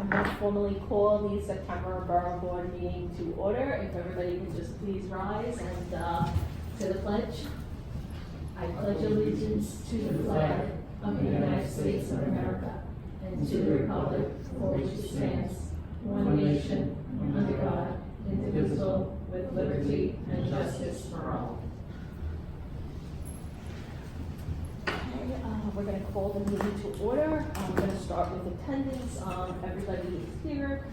I'm going to formally call the September Borough Board meeting to order. If everybody can just please rise and to the pledge. I pledge allegiance to the flag of the United States of America and to the republic for which it stands, one nation, under God, indivisible, with liberty and justice for all. We're going to call the meeting to order. We're going to start with attendance. Everybody is here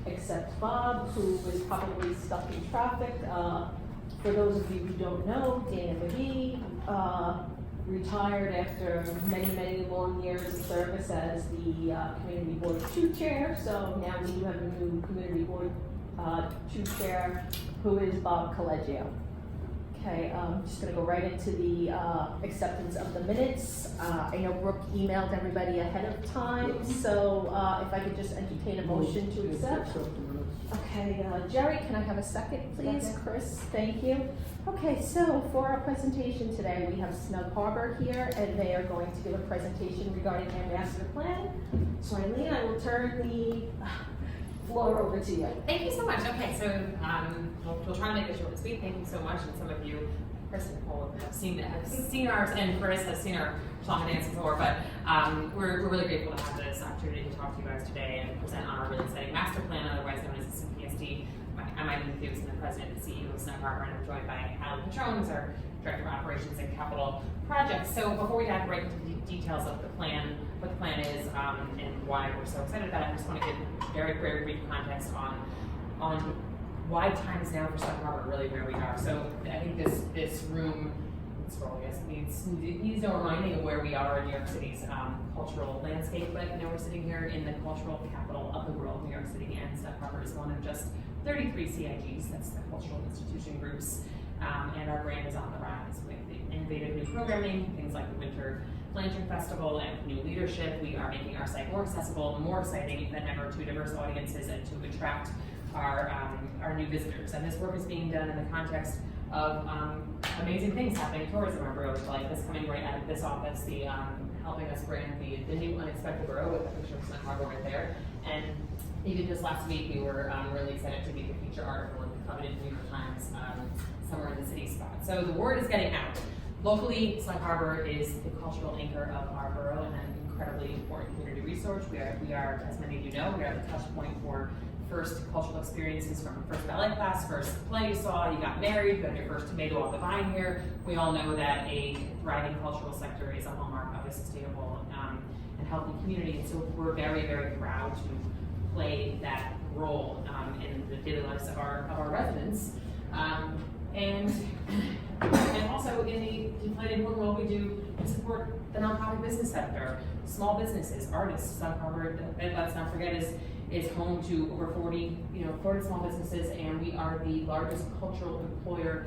except Bob, who was probably stuck in traffic. For those of you who don't know, Dana McGee retired after many long years of service as the Community Board 2 Chair. So now we do have a new Community Board 2 Chair, who is Bob Collegio. Okay, I'm just going to go right into the acceptance of the minutes. I know Brooke emailed everybody ahead of time, so if I could just entertain a motion to accept. Okay, Jerry, can I have a second, please? Okay. Chris, thank you. Okay, so for our presentation today, we have Snug Harbor here, and they are going to give a presentation regarding their master plan. So Eileen, I will turn the floor over to you. Thank you so much. Okay, so we'll try to make it short and sweet. Thank you so much. And some of you, Chris and Nicole, have seen ours, and Chris has seen our song and dance before. But we're really grateful to have this opportunity to talk to you guys today and present on our really exciting master plan, otherwise known as the CPSD. I'm Eileen Hughes, the president and CEO of Snug Harbor, and I'm joined by Allie Patron, who's our director of operations and capital projects. So before we dive right into the details of the plan, what the plan is, and why we're so excited about it, I just want to give very brief context on why time is now for Staten Island, really where we are. So I think this room, needs no reminding of where we are in New York City's cultural landscape. But we're sitting here in the cultural capital of the world, New York City, and Staten Harbor is one of just 33 CIGs. That's the cultural institution groups, and our brand is on the rise with the innovative new programming, things like the Winter Lantern Festival and new leadership. We are making our site more accessible, more exciting than ever to diverse audiences and to attract our new visitors. And this work is being done in the context of amazing things happening in tourism our borough, like this coming right out of this office, the helping us brand the new unexpected borough with a picture of Snug Harbor right there. And even just last week, we were really excited to be the feature article in the coveted New York Times, somewhere in the city spot. So the word is getting out. Locally, Snug Harbor is the cultural anchor of our borough and an incredibly important community resource. We are, as many of you know, we are the touch point for first cultural experiences, from first ballet class, first play you saw, you got married, you got your first tomato off the vine here. We all know that a thriving cultural sector is a hallmark of a sustainable and healthy community. And so we're very proud to play that role in the daily lives of our residents. And also in the inflated work we do to support the nonprofit business sector, small businesses, artists. Snug Harbor, let's not forget, is home to over 40 small businesses, and we are the largest cultural employer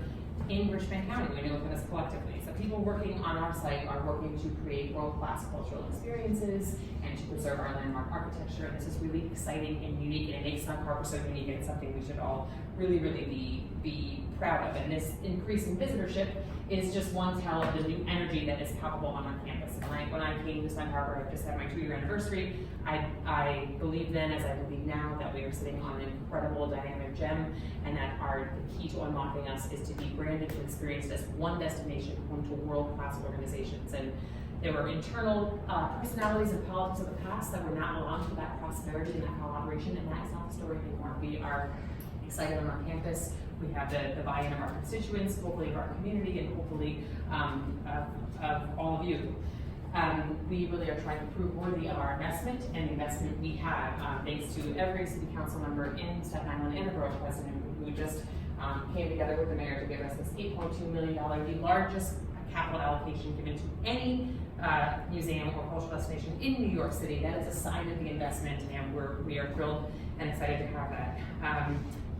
in Richmond County. We know of this collectively. So people working on our site are working to create world-class cultural experiences and to preserve our landmark architecture. And this is really exciting and unique, and it makes Snug Harbor so unique, and it's something we should all really be proud of. And this increase in visitorship is just one tell of the new energy that is palpable on our campus. And when I came to Snug Harbor, I just had my 2-year anniversary. I believe then, as I believe now, that we are sitting on an incredible dynamic gem, and that the key to unlocking us is to be branded and experienced as one destination home to world-class organizations. And there were internal personalities and politics of the past that were not allowed for that prosperity and that collaboration, and that is not the story anymore. We are excited on our campus. We have the buy-in of our constituents, hopefully of our community, and hopefully of all of you. We really are trying to prove worthy of our investment, and the investment we have, thanks to every city council member in Staten Island and the borough president who just came together with the mayor to give us this $8.2 million, the largest capital allocation given to any museum or cultural destination in New York City. That is a sign of the investment, and we are thrilled and excited to have that.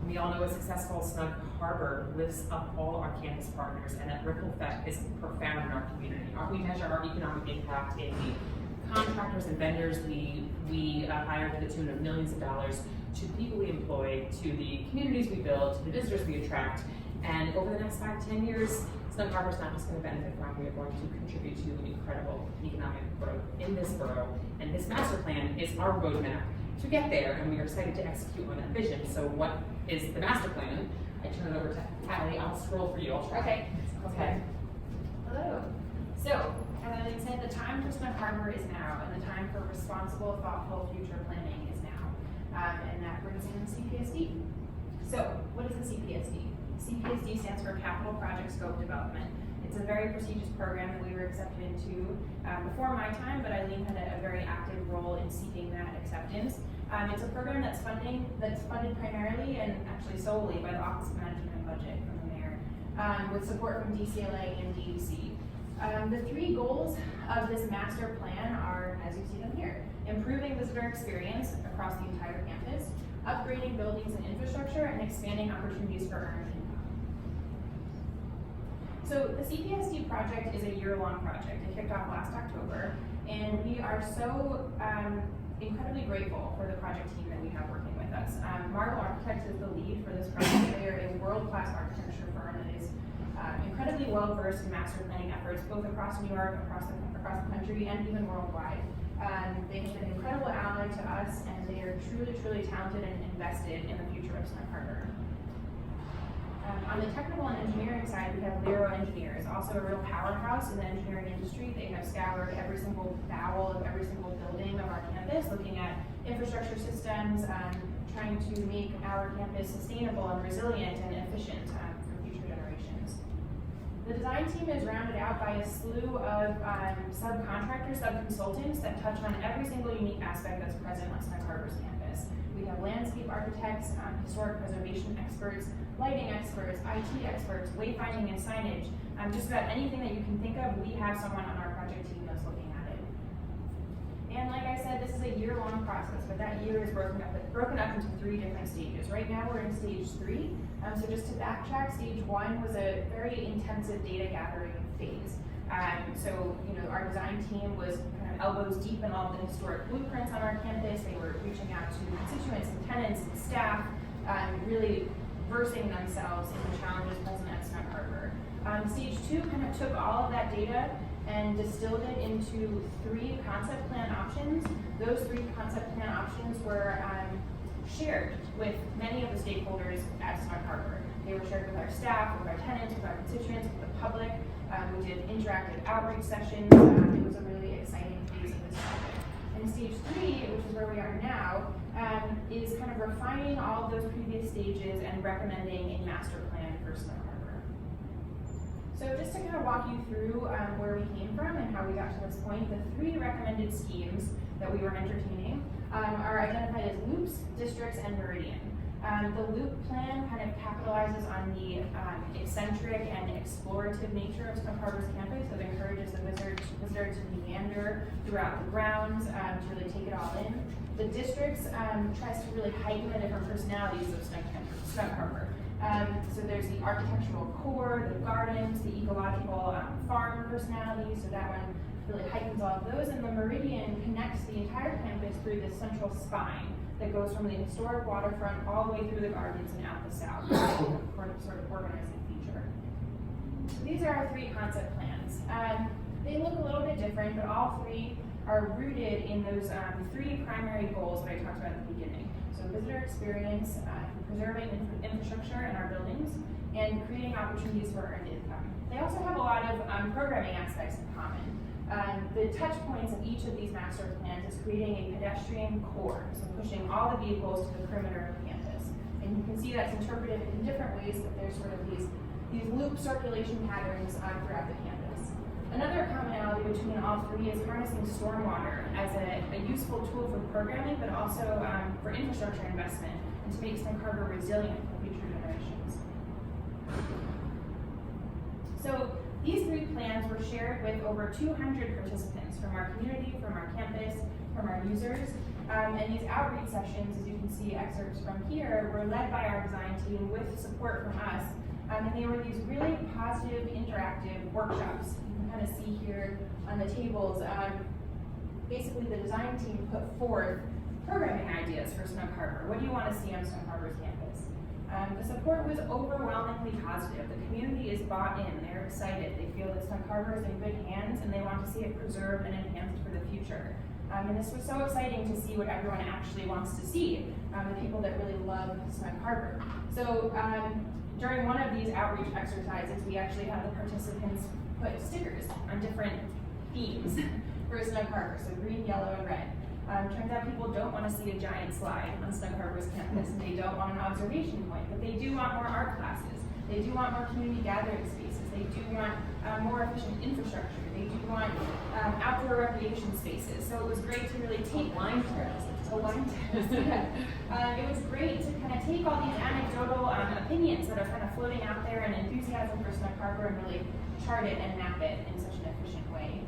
We all know a successful Snug Harbor lifts up all our campus partners, and that ripple effect is profound in our community. We measure our economic impact in the contractors and vendors we hire to the tune of millions of dollars, to the people we employ, to the communities we build, to the visitors we attract. And over the next 5-10 years, Snug Harbor is not just going to benefit from, we are going to contribute to incredible economic growth in this borough. And this master plan is our roadmap to get there, and we are excited to execute on that vision. So what is the master plan? I turn it over to Allie. I'll scroll for you. I'll try. Okay. Okay. Hello. So, as Eileen said, the time for Snug Harbor is now, and the time for responsible, thoughtful future planning is now. And that brings in CPSD. So, what is the CPSD? CPSD stands for Capital Project Scope Development. It's a very prestigious program that we were accepted into before my time, but Eileen had a very active role in seeking that acceptance. It's a program that's funded primarily and actually solely by the Office of Management and Budget from the Mayor, with support from DCLA and DEC. The three goals of this master plan are, as you see them here, improving visitor experience across the entire campus, upgrading buildings and infrastructure, and expanding opportunities for earned income. So the CPSD project is a year-long project. It kicked off last October, and we are so incredibly grateful for the project team that we have working with us. Marble Architects is the lead for this project. They are a world-class architecture firm that is incredibly well-versed in master planning efforts, both across New York, across the country, and even worldwide. They have been an incredible ally to us, and they are truly, truly talented and invested in the future of Snug Harbor. On the technical and engineering side, we have Lero Engineers, also a real powerhouse in the engineering industry. They have scoured every single bowel of every single building of our campus, looking at infrastructure systems, trying to make our campus sustainable and resilient and efficient for future generations. The design team is rounded out by a slew of subcontractors, subconsultants that touch on every single unique aspect that's present on Snug Harbor's campus. We have landscape architects, historic preservation experts, lighting experts, IT experts, wayfinding and signage. Just about anything that you can think of, we have someone on our project team that's looking at it. And like I said, this is a year-long process, but that year is broken up into 3 different stages. Right now we're in stage 3. So just to backtrack, stage 1 was a very intensive data gathering phase. So, our design team was kind of elbows deep in all the historic blueprints on our campus. They were reaching out to constituents and tenants and staff, really versing themselves in the challenges present at Snug Harbor. Stage 2 kind of took all of that data and distilled it into 3 concept plan options. Those 3 concept plan options were shared with many of the stakeholders at Snug Harbor. They were shared with our staff, with our tenants, with our constituents, with the public. We did interactive outreach sessions. It was a really exciting phase of this project. And stage 3, which is where we are now, is kind of refining all of those previous stages and recommending a master plan for Snug Harbor. So just to kind of walk you through where we came from and how we got to this point, the 3 recommended schemes that we were entertaining are identified as loops, districts, and meridian. The loop plan kind of capitalizes on the eccentric and explorative nature of Snug Harbor's campus. It encourages the visitor to meander throughout the grounds, to really take it all in. The districts tries to really heighten the different personalities of Snug Harbor. So there's the architectural core, the gardens, the ecological farm personalities, so that one really heightens all of those. And the meridian connects the entire campus through this central spine that goes from the historic waterfront all the way through the gardens and out the south, sort of organizing feature. So these are our 3 concept plans. They look a little bit different, but all 3 are rooted in those 3 primary goals that I talked about at the beginning. So visitor experience, preserving infrastructure in our buildings, and creating opportunities for earned income. They also have a lot of programming aspects in common. The touch points of each of these master plans is creating a pedestrian core, so pushing all the vehicles to the perimeter of campus. And you can see that's interpreted in different ways, but there's sort of these loop circulation patterns throughout the campus. Another commonality between all 3 is harnessing stormwater as a useful tool for programming, but also for infrastructure investment and to make Snug Harbor resilient for future generations. So these 3 plans were shared with over 200 participants from our community, from our campus, from our users. And these outreach sessions, as you can see excerpts from here, were led by our design team with support from us. And they were these really positive, interactive workshops. You can kind of see here on the tables, basically the design team put forth programming ideas for Snug Harbor. What do you want to see on Snug Harbor's campus? The support was overwhelmingly positive. The community is bought in, they're excited. They feel that Snug Harbor is in good hands and they want to see it preserved and enhanced for the future. And this was so exciting to see what everyone actually wants to see, the people that really love Snug Harbor. So during one of these outreach exercises, we actually had the participants put stickers on different themes for Snug Harbor, so green, yellow, and red. Turns out people don't want to see a giant slide on Snug Harbor's campus, and they don't want an observation point, but they do want more art classes. They do want more community gathering spaces. They do want more efficient infrastructure. They do want outdoor recreation spaces. So it was great to really take Wine terraces. a wine terrace. Yeah. It was great to kind of take all these anecdotal opinions that are kind of floating out there and enthusiasm for Snug Harbor and really chart it and map it in such an efficient way.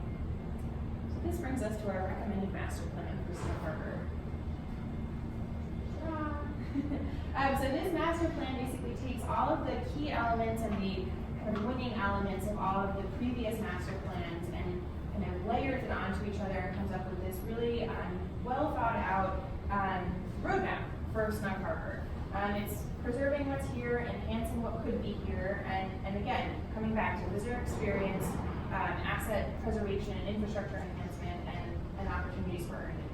So this brings us to our recommended master plan for Snug Harbor. So this master plan basically takes all of the key elements and the kind of winning elements of all of the previous master plans and kind of layers it onto each other and comes up with this really well thought out roadmap for Snug Harbor. It's preserving what's here, enhancing what could be here, and again, coming back to visitor experience, asset preservation and infrastructure enhancement, and opportunities for earned income.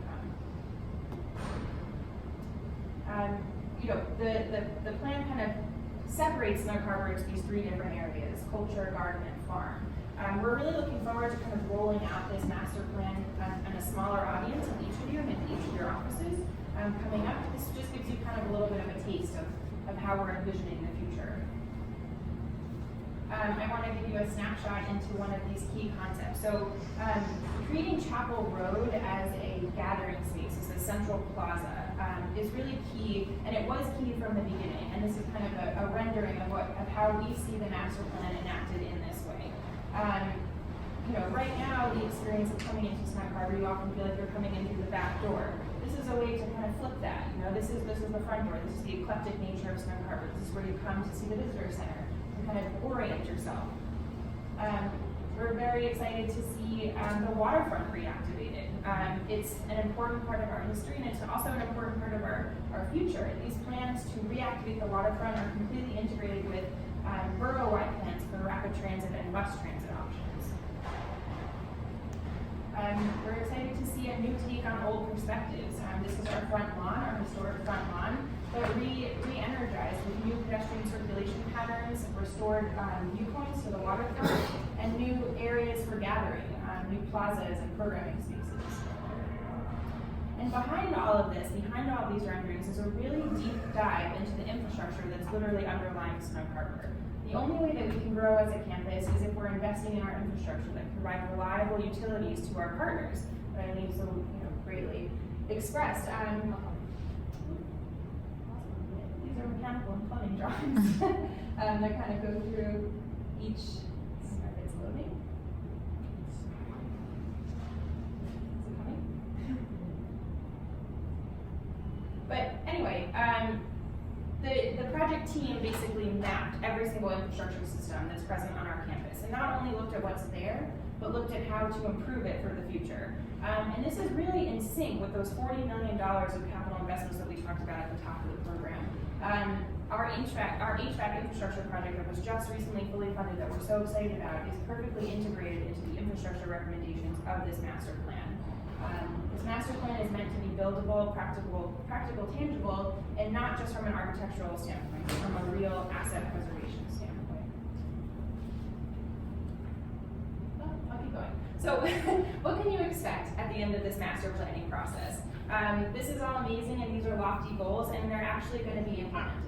The plan kind of separates Snug Harbor into these three different areas: culture, garden, and farm. We're really looking forward to kind of rolling out this master plan on a smaller audience in each of you and in each of your offices coming up. This just gives you kind of a little bit of a taste of how we're envisioning the future. I want to give you a snapshot into one of these key concepts. So creating Chapel Road as a gathering space, as a central plaza, is really key, and it was key from the beginning. And this is kind of a rendering of how we see the master plan enacted in this way. Right now, the experience of coming into Snug Harbor, you often feel like you're coming in through the back door. This is a way to kind of flip that. This is the front door. This is the eclectic nature of Snug Harbor. This is where you come to see the visitor center and kind of orient yourself. We're very excited to see the waterfront reactivated. It's an important part of our history, and it's also an important part of our future. These plans to reactivate the waterfront are completely integrated with borough-wide plans for rapid transit and bus transit options. We're excited to see a new take on old perspectives. This is our front lawn, our historic front lawn, but re-energized with new pedestrian circulation patterns, restored viewpoints to the waterfront, and new areas for gathering, new plazas and programming spaces. And behind all of this, behind all of these renderings, is a really deep dive into the infrastructure that's literally underlying Snug Harbor. The only way that we can grow as a campus is if we're investing in our infrastructure that can provide reliable utilities to our partners that I think so greatly expressed. These are mechanical and plumbing drawings that kind of go through each. Sorry, it's loading. Is it coming? But anyway, the project team basically mapped every single infrastructure system that's present on our campus, and not only looked at what's there, but looked at how to improve it for the future. And this is really in sync with those $40 million of capital investments that we talked about at the top of the program. Our HVAC infrastructure project that was just recently fully funded that we're so excited about is perfectly integrated into the infrastructure recommendations of this master plan. This master plan is meant to be buildable, practical, tangible, and not just from an architectural standpoint, but from a real asset preservation standpoint. I'll keep going. So what can you expect at the end of this master planning process? This is all amazing, and these are lofty goals, and they're actually going to be implemented.